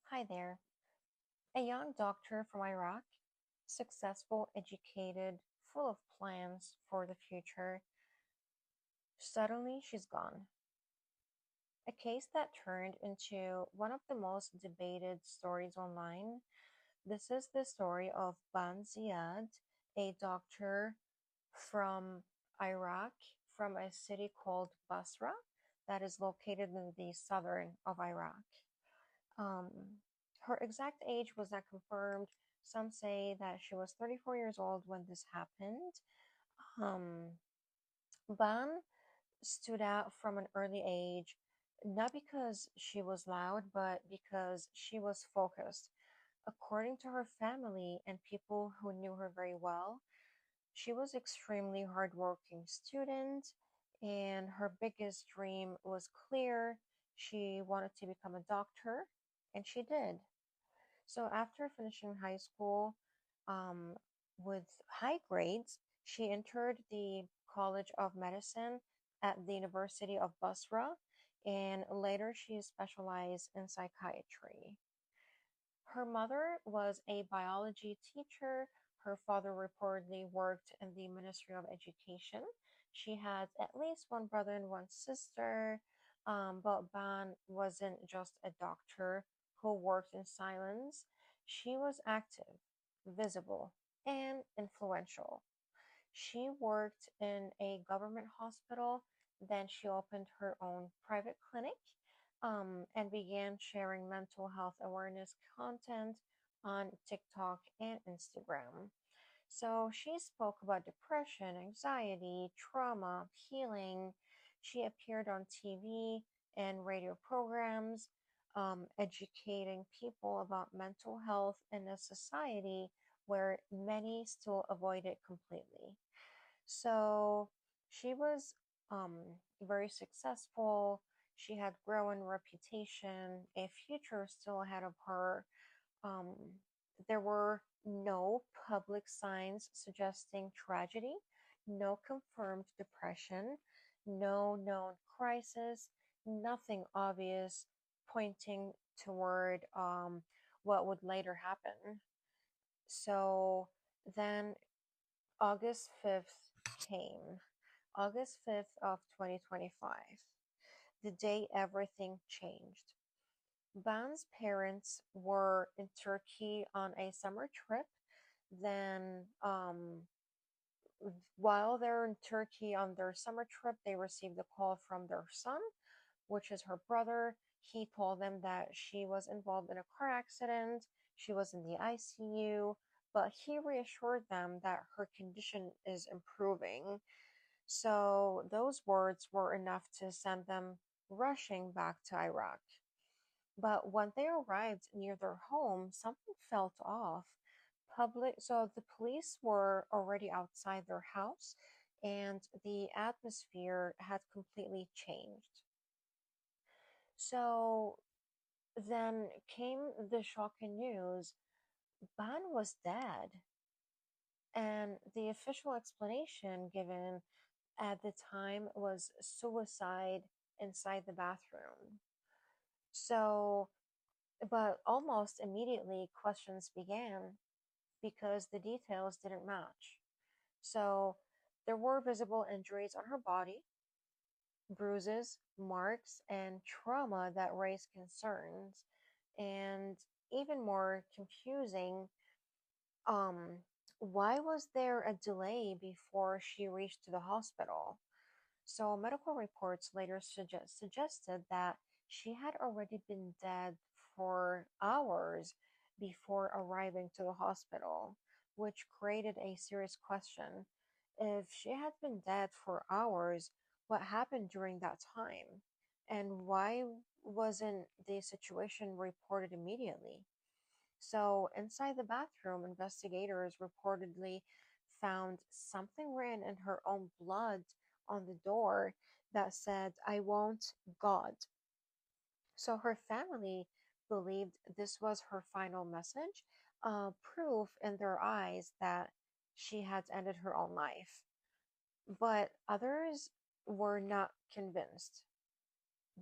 Hi there. A young doctor from Iraq, successful, educated, full of plans for the future. Suddenly, she's gone. A case that turned into one of the most debated stories online. This is the story of Ban Ziad, a doctor from Iraq, from a city called Basra, that is located in the southern of Iraq. Um, Her exact age was not confirmed. Some say that she was 34 years old when this happened. Um, Ban stood out from an early age, not because she was loud, but because she was focused. According to her family and people who knew her very well, she was extremely hardworking student, and her biggest dream was clear. She wanted to become a doctor, and she did. So after finishing high school um, with high grades, she entered the College of Medicine at the University of Basra, and later she specialized in psychiatry. Her mother was a biology teacher. Her father reportedly worked in the Ministry of Education. She had at least one brother and one sister, but Ban wasn't just a doctor who worked in silence. She was active, visible, and influential. She worked in a government hospital, then she opened her own private clinic, and began sharing mental health awareness content on TikTok and Instagram. So she spoke about depression, anxiety, trauma, healing. She appeared on TV and radio programs, educating people about mental health in a society where many still avoid it completely. So she was very successful. She had grown reputation, a future still ahead of her. Um, there were no public signs suggesting tragedy, no confirmed depression, no known crisis, nothing obvious pointing toward what would later happen. So then August 5th came. August 5th of 2025, the day everything changed. Ban's parents were in Turkey on a summer trip. Then, while they're in Turkey on their summer trip, they received a call from their son, which is her brother. He told them that she was involved in a car accident. She was in the ICU, but he reassured them that her condition is improving. So those words were enough to send them rushing back to Iraq. But when they arrived near their home, something felt off. So the police were already outside their house, and the atmosphere had completely changed. So then came the shocking news. Ban was dead, and the official explanation given at the time was suicide inside the bathroom. So, but almost immediately questions began because the details didn't match. So, there were visible injuries on her body, bruises, marks, and trauma that raised concerns. And even more confusing, um, why was there a delay before she reached the hospital? So medical reports later suggested that she had already been dead for hours before arriving to the hospital, which created a serious question. If she had been dead for hours, what happened during that time? And why wasn't the situation reported immediately? So, inside the bathroom, investigators reportedly found something written in her own blood on the door that said, I want God. So, her family believed this was her final message, proof in their eyes that she had ended her own life. But others were not convinced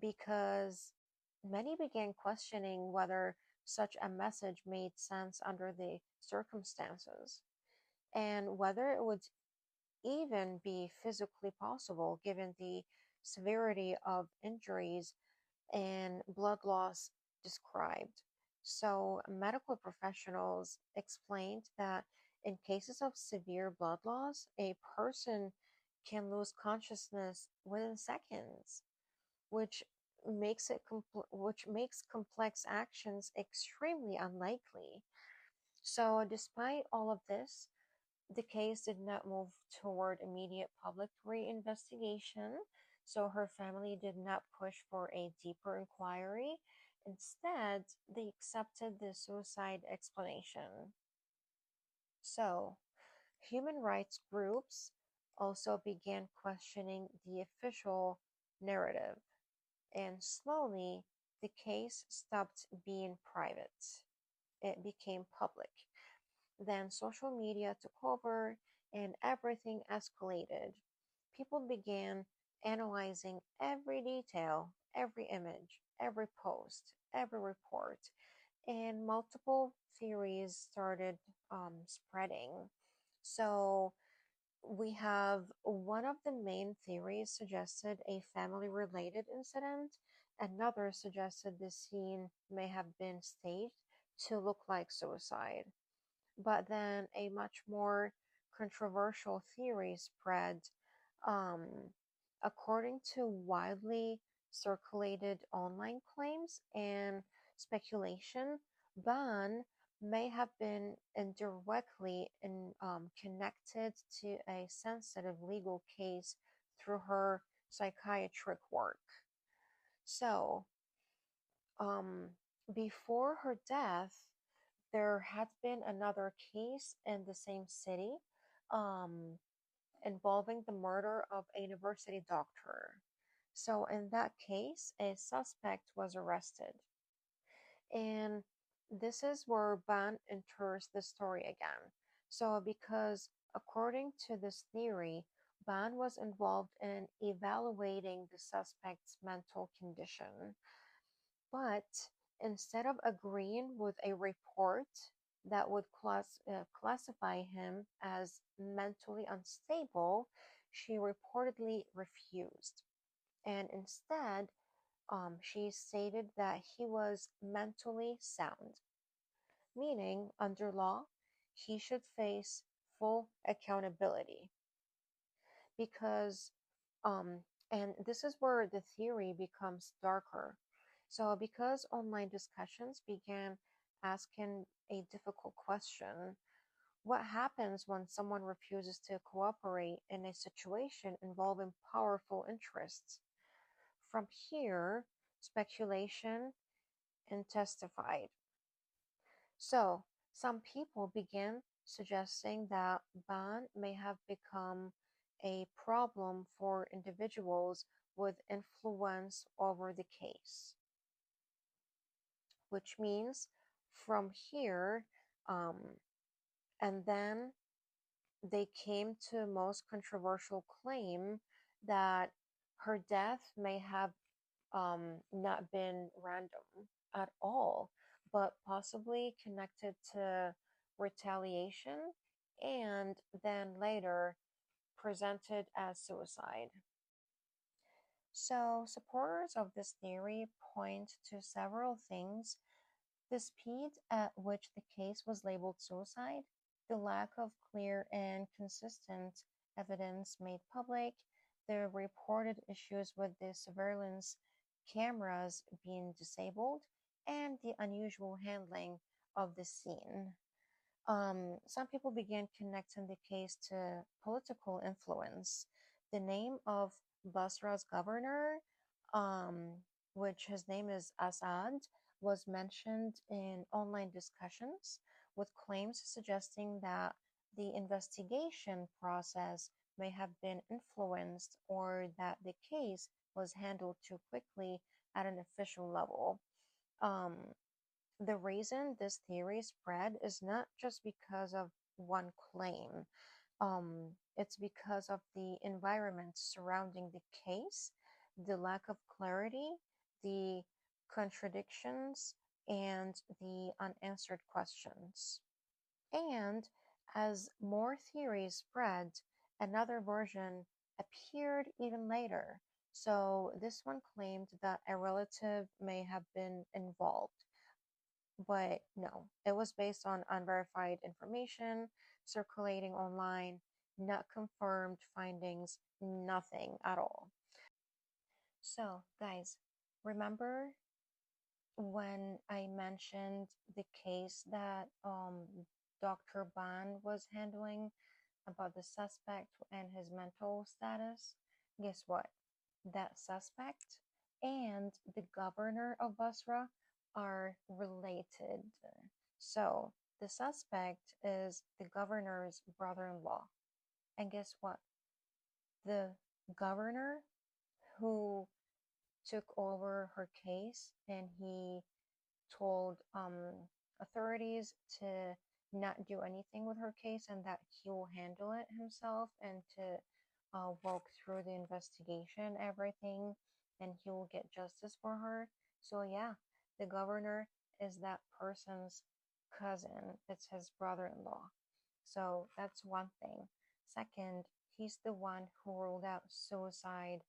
because many began questioning whether such a message made sense under the circumstances, and whether it would even be physically possible given the severity of injuries and blood loss described. So, medical professionals explained that in cases of severe blood loss, a person can lose consciousness within seconds, which which makes complex actions extremely unlikely. So, despite all of this, the case did not move toward immediate public reinvestigation, so her family did not push for a deeper inquiry. Instead, they accepted the suicide explanation. So, human rights groups also began questioning the official narrative, and slowly the case stopped being private. It became public. Then social media took over and everything escalated. People began analyzing every detail, every image, every post, every report, and multiple theories started spreading. So, we have one of the main theories suggested a family related incident, another suggested the scene may have been staged to look like suicide. But then a much more controversial theory spread. Um, According to widely circulated online claims and speculation, Ban may have been indirectly connected to a sensitive legal case through her psychiatric work. So, um, before her death, there had been another case in the same city um, involving the murder of a university doctor. So, in that case, a suspect was arrested. And this is where Ban enters the story again. So, because according to this theory, Ban was involved in evaluating the suspect's mental condition, but instead of agreeing with a report that would classify him as mentally unstable, she reportedly refused. And instead, she stated that he was mentally sound, meaning under law, he should face full accountability because um and this is where the theory becomes darker. So because online discussions began asking a difficult question, what happens when someone refuses to cooperate in a situation involving powerful interests? From here, speculation intensified. So, some people begin suggesting that ban may have become a problem for individuals with influence over the case, which means from here, um, and then they came to most controversial claim that her death may have not been random at all, but possibly connected to retaliation and then later presented as suicide. So, supporters of this theory point to several things: the speed at which the case was labeled suicide, the lack of clear and consistent evidence made public, the reported issues with the surveillance cameras being disabled, and the unusual handling of the scene. Some people began connecting the case to political influence. The name of Basra's governor, um, which his name is Assad, was mentioned in online discussions with claims suggesting that the investigation process may have been influenced or that the case was handled too quickly at an official level. Um, the reason this theory spread is not just because of one claim. It's because of the environment surrounding the case, the lack of clarity, the contradictions, and the unanswered questions. And as more theories spread, another version appeared even later. So this one claimed that a relative may have been involved, but no, it was based on unverified information circulating online, not confirmed findings, nothing at all. So, guys, remember when I mentioned the case that Dr. Ban was handling about the suspect and his mental status? Guess what? That suspect and the governor of Basra are related. So the suspect is the governor's brother in law. And guess what? The governor who took over her case and he told authorities to not do anything with her case and that he will handle it himself and to walk through the investigation, everything, and he will get justice for her. So, yeah, the governor is that person's cousin, it's his brother in law. So, that's one thing. Second, he's the one who ruled out suicide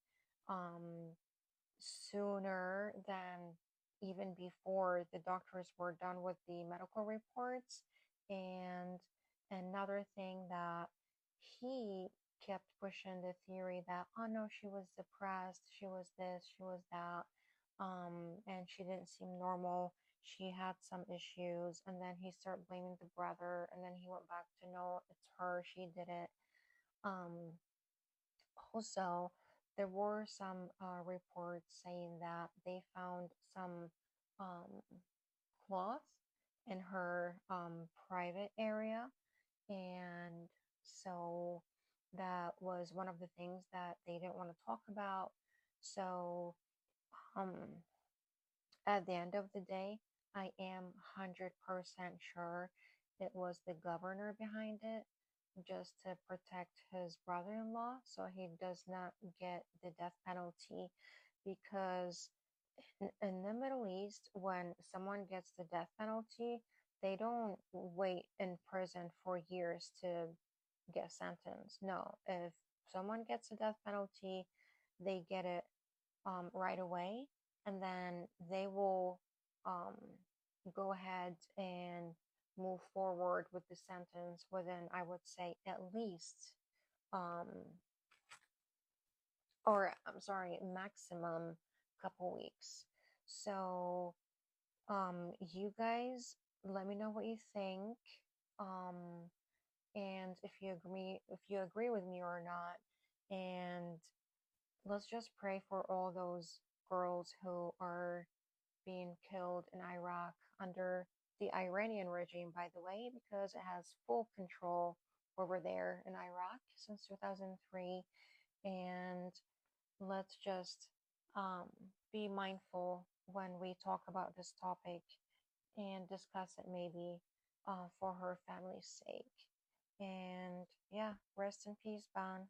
um, sooner than even before the doctors were done with the medical reports. And another thing that he kept pushing the theory that, oh no, she was depressed, she was this, she was that, and she didn't seem normal. She had some issues, and then he started blaming the brother, and then he went back to no, it's her, she did it. Um, Also, there were some reports saying that they found some um, cloth in her private area, and so that was one of the things that they didn't want to talk about. So, um, at the end of the day, I am 100% sure it was the governor behind it just to protect his brother in law so he does not get the death penalty. Because in the Middle East, when someone gets the death penalty, they don't wait in prison for years to get sentenced. No, if someone gets a death penalty, they get it right away, and then they will um, go ahead and move forward with the sentence within, I would say, at least, um, or I'm sorry, maximum couple weeks. So, you guys, let me know what you think, um, and if you agree with me or not, and let's just pray for all those girls who are being killed in Iraq under the Iranian regime, by the way, because it has full control over there in Iraq since 2003. And let's just um, be mindful when we talk about this topic and discuss it maybe for her family's sake. And yeah, rest in peace, Ban.